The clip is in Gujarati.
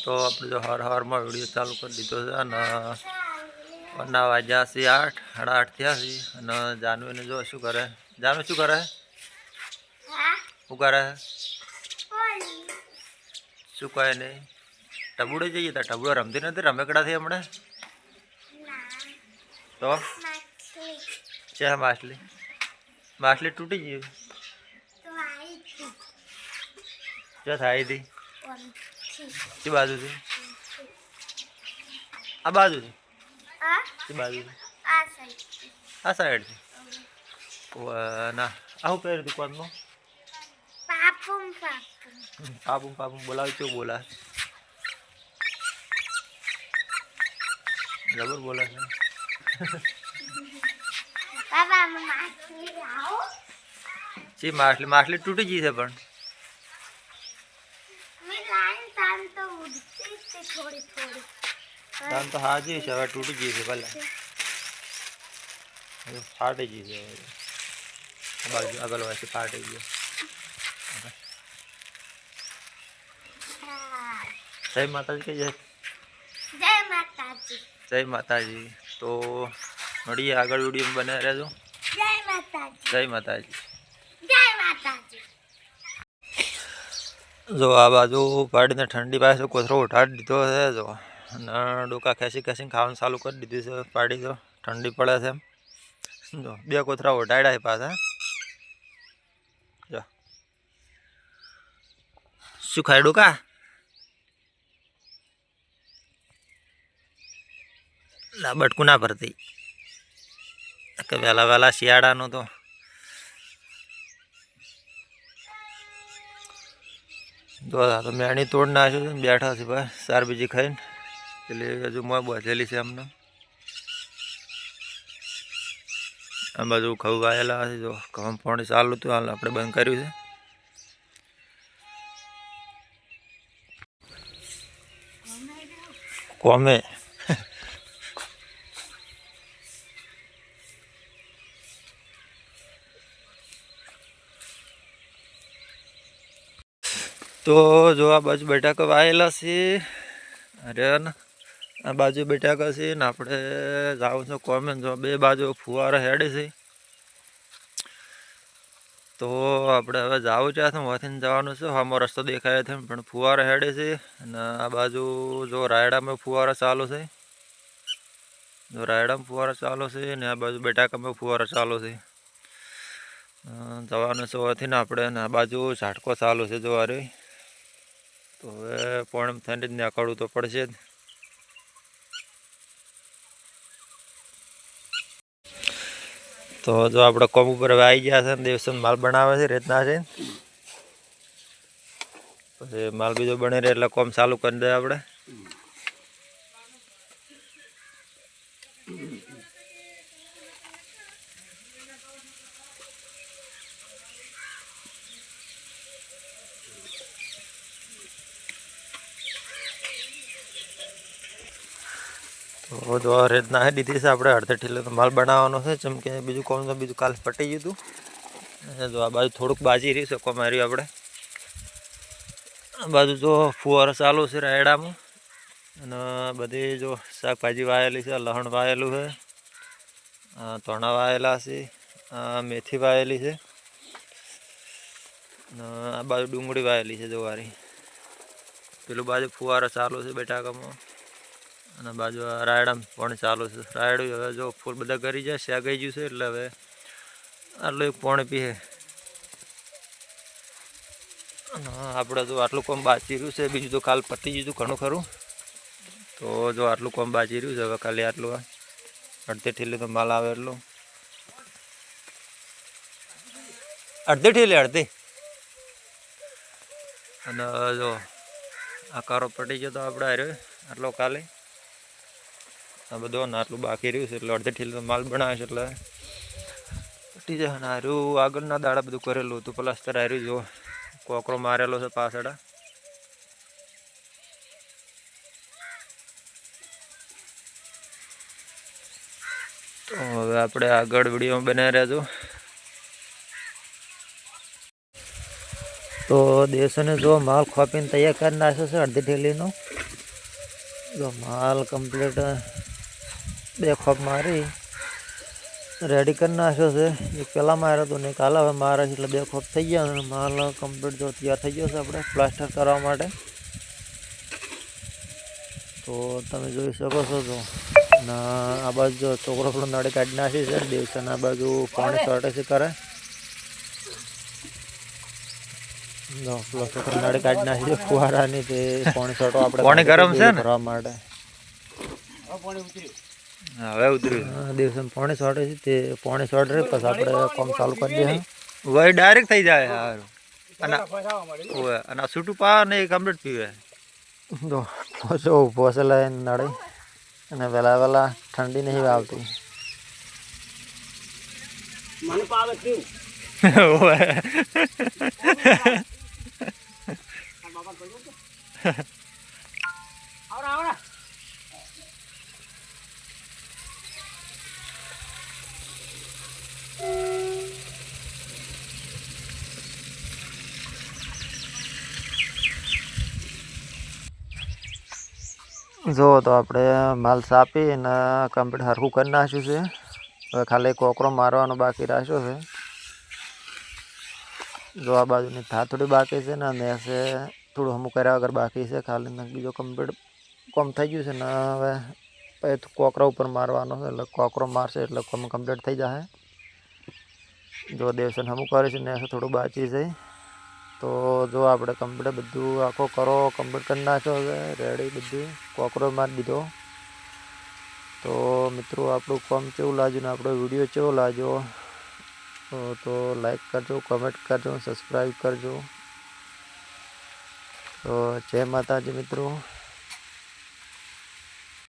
તો આપણે જો હવારમાં વિડીયો ચાલુ કરી દીધો છે અને ના વાગ્યા છે 8, 8:30 થયા છે અને જાનવીને જો શું કરે. જાનવી શું કરે? શું કરે? શું કહે નહીં? ટબુડે જઈએ તો ટબુડો રમતી નથી, રમેકડાથી હમણાં તો છે માછલી. માછલી તૂટી ગઈ ક્યાં થાય હતી? કઈ બાજુથી? આ બાજુથી? કઈ બાજુથી? આ સાઈડથી. ના આવું પહેર્યું હતું કોનમાં? પાપું પાપું બોલાવ કેવું બોલા? જબર બોલે છે. જી માછલી માછલી તૂટી ગઈ છે પણ તાન તો હાજી છે, હવે તૂટી ગઈ છે. ભલે ફાટી ગઈ છે. બાજુ આગળ વાંચી ફાટી ગઈ. જય માતાજી કઈ જાય? જય માતાજી. જય માતાજી. તો મળીએ આગળ વિડીયો બનાવી રહેજો. જય માતાજી. જય માતાજી. જય માતાજી. જો આ બાજુ પાડીને ઠંડી પાસે કોથરો ઉઠાડી દીધો છે. જો અને ડોકા ખેંચી ખેંચીને ખાવાનું ચાલુ કરી દીધું છે. પાડી જો ઠંડી પડે છે એમ. જો 2 કોથરા ઉઠાડ્યા છે પાછા. જો શું ખાય ડોકા? બટકું ના ભરતી કે વહેલા વહેલા શિયાળાનું તો જો તો મેણી તોડ નાખ્યું છે. બેઠા છે ભાઈ 4 બીજી ખાઈને. પેલી હજુ મોં બાંધેલી છે અમને. આ બાજુ ઘઉં વાયેલા છે. જો ઘઉં પાણી ચાલુ હતું, હાલ આપણે બંધ કર્યું છે. કોમે તો જો આ બાજુ બટાકા વાયેલા છે. અરે ને આ બાજુ બટાકા છે ને આપણે જાવું છે કોમે. જો 2 બાજુ ફુવારા હેડે છે. તો આપણે હવે જાવું છે વાથી જવાનું છે. આમાં રસ્તો દેખાય છે પણ ફુવારા હેડે છે. અને આ બાજુ જો રાયડામાં ફુવારા ચાલુ છે. જો રાયડામાં ફુવારા ચાલુ છે ને આ બાજુ બટાકામાં ફુવારા ચાલુ છે. જવાનું છે વાથી ને આપણે. અને આ બાજુ ઝાટકો ચાલુ છે જો અરે. તો હવે પોણમ થઈને જ નીકળવું તો પડશે જ. તો જો આપણે કોમ ઉપર હવે આવી ગયા છે. દેવસન માલ બનાવે છે રીતના છે. પછી માલ બીજો બની રહે એટલે કોમ ચાલુ કરી દે આપણે. તો જો આ રીતના હે દીધી છે આપણે. અડધે ઠીલે તો માલ બનાવવાનો છે. જેમ કે બીજું કોમ તો બીજું કાલ પટી ગયું હતું. જો આ બાજુ થોડુંક બાજી રહ્યું છે કોમ હાર્યું આપણે. આ બાજુ જો ફુવારો ચાલુ છે રાયડામાં. અને બધી જો શાકભાજી વાયેલી છે. લસણ વાયેલું છે, તોણા વાયેલા છે, મેથી વાયેલી છે. આ બાજુ ડુંગળી વાયેલી છે જોવારી. પેલું બાજુ ફુવારો ચાલુ છે બટાકામાં. અને બાજુ રાયડામાં પણ ચાલુ છે. રાયડું હવે જો ફૂલ બધા કરી જાય શેગાઈ ગયું છે એટલે હવે આટલું એક પોણી પીએ. અને આપણે જો આટલું કોમ બાચી રહ્યું છે. બીજું તો કાલ પતી ગયું ઘણું ખરું. તો જો આટલું કોમ બાચી રહ્યું છે. હવે ખાલી આટલું અડધી ઠીલે તો માલ આવે એટલું. અડધી ઠીલે અડધી. અને જો આ કારો પટી ગયો તો આપણે હાર્યો આટલો કાલે. આ બધું આટલું બાકી રહ્યું છે એટલે અડધી ઠીલે તો માલ બનાવે છે એટલે પટી જાય. અને હાર્યું આગળના દાડા બધું કરેલું હતું. પ્લાસ્ટર હાર્યું જો કોકરો મારેલો છે પાછળ. તો હવે આપણે આગળ વિડીયો બનાવી રહેજો. તો દેવસને જો માલ ખોપીને તૈયાર કરી નાખ્યો છે અડધી ઠેલીનો. જો માલ કમ્પ્લીટ 2 ખોપ મારી રેડી કરી નાખ્યો છે. એક પહેલાં માર્યો હતો ને કાલે હવે મારે છે એટલે 2 ખોપ થઈ ગયા અને માલ કમ્પ્લીટ જો તૈયાર થઈ ગયો છે આપણે પ્લાસ્ટર કરવા માટે. તો તમે જોઈ શકો છો. જો ના આ બાજુ જો છોકરો થોડો નળી કાઢી નાખી છે. દેવસન આ બાજુ પાણી ચોટે છે કરે. જો પેલો છોકરો નળી કાઢી નાખી છે ફુવારાની તે પાણી છોટો આપણે પાણી ગરમ છે ને ભરવા માટે. હવે ઉતર્યું દિવસે પાણી છોટે છે તે પાણી છોડે પછી આપણે કામ ચાલુ કરી દઈએ. વહી ડાયરેક્ટ થઈ જાય સારું. અને ઓવે અને આ છૂટું પા ને કમ્પ્લીટ પીવે. જો પોસો ઊભો છે લઈને નળી અને વહેલા ઠંડી નહીં આવતી. ઓવે જો તો આપણે માલ સાપી અને કમ્પ્લીટ હરખું કરી નાખ્યું છે. હવે ખાલી કોકરો મારવાનો બાકી રાખ્યો છે. જો આ બાજુની થાથોડી બાકી છે ને નેસે થોડું હમું કર્યા વગર બાકી છે. ખાલી બીજો કમ્પ્લીટ કોમ થઈ ગયું છે ને હવે પછી કોકરા ઉપર મારવાનો છે. એટલે કોકરો મારશે એટલે કોમ કમ્પ્લીટ થઈ જશે. જો દેવસન હમું કરે છે ને થોડું બાકી છે. તો જો આપણે કમ્પ્લીટ બધું આખો કરો કમ્પ્લીટ કરી નાખ્યો છે રેડી બધું કોકરો મારી દીધો. તો મિત્રો આપણું કામ કેવું લાગ્યું ને આપણો વિડીયો કેવો લાગ્યો તો લાઈક કરજો, કમેન્ટ કરજો, સબસ્ક્રાઈબ કરજો. તો જય માતાજી મિત્રો.